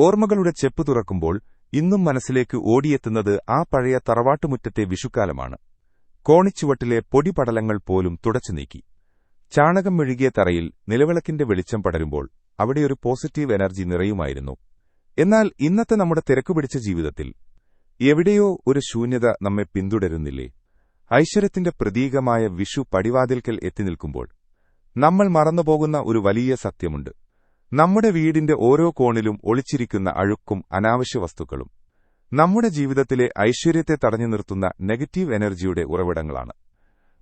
ഓർമ്മകളുടെ ചെപ്പ് തുറക്കുമ്പോൾ ഇന്നും മനസ്സിലേക്ക് ഓടിയെത്തുന്നത് ആ പഴയ തറവാട്ടുമുറ്റത്തെ വിഷുക്കാലമാണ്. കോണിച്ചുവട്ടിലെ പൊടിപടലങ്ങൾ പോലും തുടച്ചു നീക്കി. ചാണകം മെഴുകിയ തറയിൽ നിലവിളക്കിന്റെ വെളിച്ചം പടരുമ്പോൾ അവിടെയൊരു പോസിറ്റീവ് എനർജി നിറയുമായിരുന്നു. എന്നാൽ ഇന്നത്തെ നമ്മുടെ തിരക്കുപിടിച്ച ജീവിതത്തിൽ എവിടെയോ ഒരു ശൂന്യത നമ്മെ പിന്തുടരുന്നില്ലേ? ഐശ്വര്യത്തിന്റെ പ്രതീകമായ വിഷു പടിവാതിൽക്കൽ എത്തിനിൽക്കുമ്പോൾ നമ്മൾ മറന്നുപോകുന്ന ഒരു വലിയ സത്യമുണ്ട്. നമ്മുടെ വീടിന്റെ ഓരോ കോണിലും ഒളിച്ചിരിക്കുന്ന അഴുക്കും അനാവശ്യ വസ്തുക്കളും നമ്മുടെ ജീവിതത്തിലെ ഐശ്വര്യത്തെ തടഞ്ഞു നിർത്തുന്ന നെഗറ്റീവ് എനർജിയുടെ ഉറവിടങ്ങളാണ്.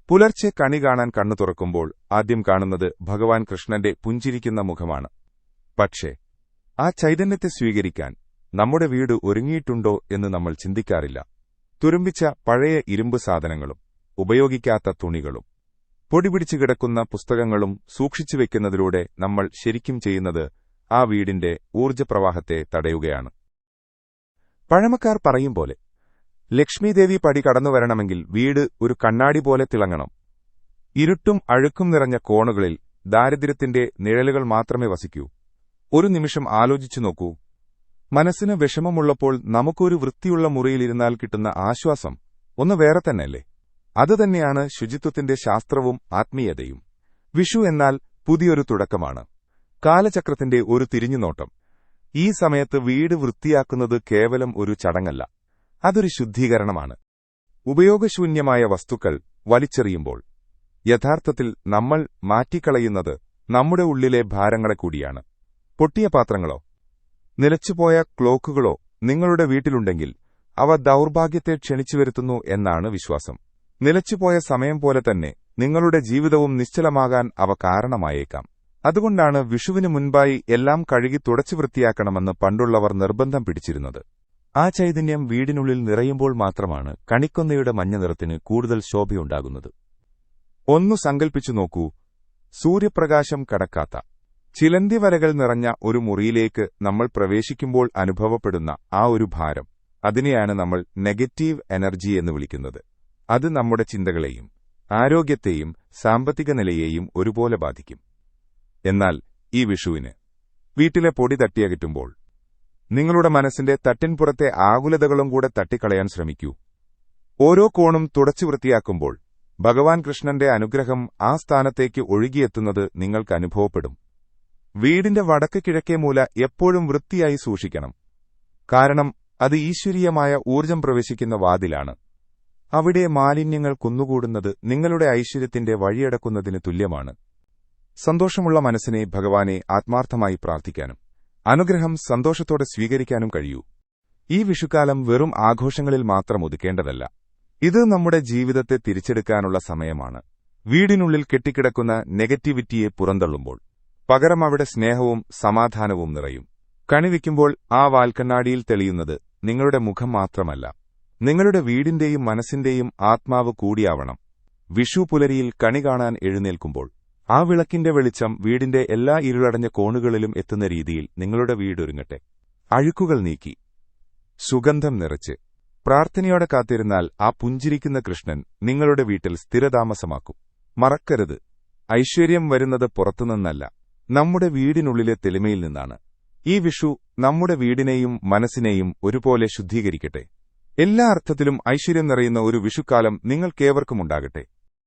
പുലർച്ചെ കണി കാണാൻ കണ്ണു തുറക്കുമ്പോൾ ആദ്യം കാണുന്നത് ഭഗവാൻ കൃഷ്ണന്റെ പുഞ്ചിരിക്കുന്ന മുഖമാണ്. പക്ഷേ ആ ചൈതന്യത്തെ സ്വീകരിക്കാൻ നമ്മുടെ വീട് ഒരുങ്ങിയിട്ടുണ്ടോ എന്ന് നമ്മൾ ചിന്തിക്കാറില്ല. തുരുമ്പിച്ച പഴയ ഇരുമ്പ് സാധനങ്ങളും ഉപയോഗിക്കാത്ത തുണികളും പൊടിപിടിച്ചു കിടക്കുന്ന പുസ്തകങ്ങളും സൂക്ഷിച്ചുവെക്കുന്നതിലൂടെ നമ്മൾ ശരിക്കും ചെയ്യുന്നത് ആ വീടിന്റെ ഊർജ്ജപ്രവാഹത്തെ തടയുകയാണ്. പഴമക്കാർ പറയും പോലെ ലക്ഷ്മീദേവി പടി കടന്നുവരണമെങ്കിൽ വീട് ഒരു കണ്ണാടി പോലെ തിളങ്ങണം. ഇരുട്ടും അഴുക്കും നിറഞ്ഞ കോണുകളിൽ ദാരിദ്ര്യത്തിന്റെ നിഴലുകൾ മാത്രമേ വസിക്കൂ. ഒരു നിമിഷം ആലോചിച്ചു നോക്കൂ. മനസ്സിന് വിഷമമുള്ളപ്പോൾ നമുക്കൊരു വൃത്തിയുള്ള മുറിയിലിരുന്നാൽ കിട്ടുന്ന ആശ്വാസം ഒന്ന് വേറെ തന്നെയല്ലേ? അതുതന്നെയാണ് ശുചിത്വത്തിന്റെ ശാസ്ത്രവും ആത്മീയതയും. വിഷു എന്നാൽ പുതിയൊരു തുടക്കമാണ്, കാലചക്രത്തിന്റെ ഒരു തിരിഞ്ഞുനോട്ടം. ഈ സമയത്ത് വീട് വൃത്തിയാക്കുന്നത് കേവലം ഒരു ചടങ്ങല്ല, അതൊരു ശുദ്ധീകരണമാണ്. ഉപയോഗശൂന്യമായ വസ്തുക്കൾ വലിച്ചെറിയുമ്പോൾ യഥാർത്ഥത്തിൽ നമ്മൾ മാറ്റിക്കളയുന്നത് നമ്മുടെ ഉള്ളിലെ ഭാരങ്ങളെ കൂടിയാണ്. പൊട്ടിയ പാത്രങ്ങളോ നിലച്ചുപോയ ക്ലോക്കുകളോ നിങ്ങളുടെ വീട്ടിലുണ്ടെങ്കിൽ അവ ദൗർഭാഗ്യത്തെ ക്ഷണിച്ചുവരുത്തുന്നു എന്നാണ് വിശ്വാസം. നിലച്ചുപോയ സമയം പോലെ തന്നെ നിങ്ങളുടെ ജീവിതവും നിശ്ചലമാകാൻ അവ കാരണമായേക്കാം. അതുകൊണ്ടാണ് വിഷുവിനു മുൻപായി എല്ലാം കഴുകി തുടച്ചു വൃത്തിയാക്കണമെന്ന് പണ്ടുള്ളവർ നിർബന്ധം പിടിച്ചിരുന്നത്. ആ ചൈതന്യം വീടിനുള്ളിൽ നിറയുമ്പോൾ മാത്രമാണ് കണിക്കൊന്നയുടെ മഞ്ഞ നിറത്തിന് കൂടുതൽ ശോഭയുണ്ടാകുന്നത്. ഒന്നു സങ്കൽപ്പിച്ചു നോക്കൂ, സൂര്യപ്രകാശം കടക്കാത്ത ചിലന്തി വലകൾ നിറഞ്ഞ ഒരു മുറിയിലേക്ക് നമ്മൾ പ്രവേശിക്കുമ്പോൾ അനുഭവപ്പെടുന്ന ആ ഒരു ഭാരം, അതിനെയാണ് നമ്മൾ നെഗറ്റീവ് എനർജി എന്ന് വിളിക്കുന്നത്. അത് നമ്മുടെ ചിന്തകളെയും ആരോഗ്യത്തെയും സാമ്പത്തിക നിലയെയും ഒരുപോലെ ബാധിക്കും. എന്നാൽ ഈ വിഷുവിന് വീട്ടിലെ പൊടി തട്ടിയകറ്റുമ്പോൾ നിങ്ങളുടെ മനസ്സിന്റെ തട്ടിൻപുറത്തെ ആകുലതകളും കൂടെ തട്ടിക്കളയാൻ ശ്രമിക്കൂ. ഓരോ കോണും തുടച്ചു വൃത്തിയാക്കുമ്പോൾ ഭഗവാൻ കൃഷ്ണന്റെ അനുഗ്രഹം ആ സ്ഥാനത്തേക്ക് ഒഴുകിയെത്തുന്നത് നിങ്ങൾക്ക് അനുഭവപ്പെടും. വീടിന്റെ വടക്ക് കിഴക്കേ മൂല എപ്പോഴും വൃത്തിയായി സൂക്ഷിക്കണം. കാരണം അത് ഈശ്വരീയമായ ഊർജ്ജം പ്രവേശിക്കുന്ന വാതിലാണ്. അവിടെ മാലിന്യങ്ങൾ കുന്നുകൂടുന്നത് നിങ്ങളുടെ ഐശ്വര്യത്തിന്റെ വഴിയടക്കുന്നതിന് തുല്യമാണ്. സന്തോഷമുള്ള മനസ്സിനെ ഭഗവാനെ ആത്മാർത്ഥമായി പ്രാർത്ഥിക്കാനും അനുഗ്രഹം സന്തോഷത്തോടെ സ്വീകരിക്കാനും കഴിയൂ. ഈ വിഷുക്കാലം വെറും ആഘോഷങ്ങളിൽ മാത്രം ഒതുക്കേണ്ടതല്ല. ഇത് നമ്മുടെ ജീവിതത്തെ തിരിച്ചെടുക്കാനുള്ള സമയമാണ്. വീടിനുള്ളിൽ കെട്ടിക്കിടക്കുന്ന നെഗറ്റിവിറ്റിയെ പുറന്തള്ളുമ്പോൾ പകരം അവിടെ സ്നേഹവും സമാധാനവും നിറയും. കണിവയ്ക്കുമ്പോൾ ആ വാൽക്കണ്ണാടിയിൽ തെളിയുന്നത് നിങ്ങളുടെ മുഖം മാത്രമല്ല, നിങ്ങളുടെ വീടിന്റെയും മനസ്സിന്റെയും ആത്മാവ് കൂടിയാവണം. വിഷു പുലരിയിൽ കണി കാണാൻ എഴുന്നേൽക്കുമ്പോൾ ആ വിളക്കിന്റെ വെളിച്ചം വീടിന്റെ എല്ലാ ഇരുളടഞ്ഞ കോണുകളിലും എത്തുന്ന രീതിയിൽ നിങ്ങളുടെ വീടൊരുങ്ങട്ടെ. അഴുക്കുകൾ നീക്കി സുഗന്ധം നിറച്ച് പ്രാർത്ഥനയോടെ കാത്തിരുന്നാൽ ആ പുഞ്ചിരിക്കുന്ന കൃഷ്ണൻ നിങ്ങളുടെ വീട്ടിൽ സ്ഥിരതാമസമാക്കും. മറക്കരുത്, ഐശ്വര്യം വരുന്നത് പുറത്തുനിന്നല്ല, നമ്മുടെ വീടിനുള്ളിലെ തെളിമയിൽ നിന്നാണ്. ഈ വിഷു നമ്മുടെ വീടിനെയും മനസ്സിനെയും ഒരുപോലെ ശുദ്ധീകരിക്കട്ടെ. എല്ലാ അർത്ഥത്തിലും ഐശ്വര്യം നിറയുന്ന ഒരു വിഷുക്കാലം നിങ്ങൾക്കേവർക്കുമുണ്ടാകട്ടെ.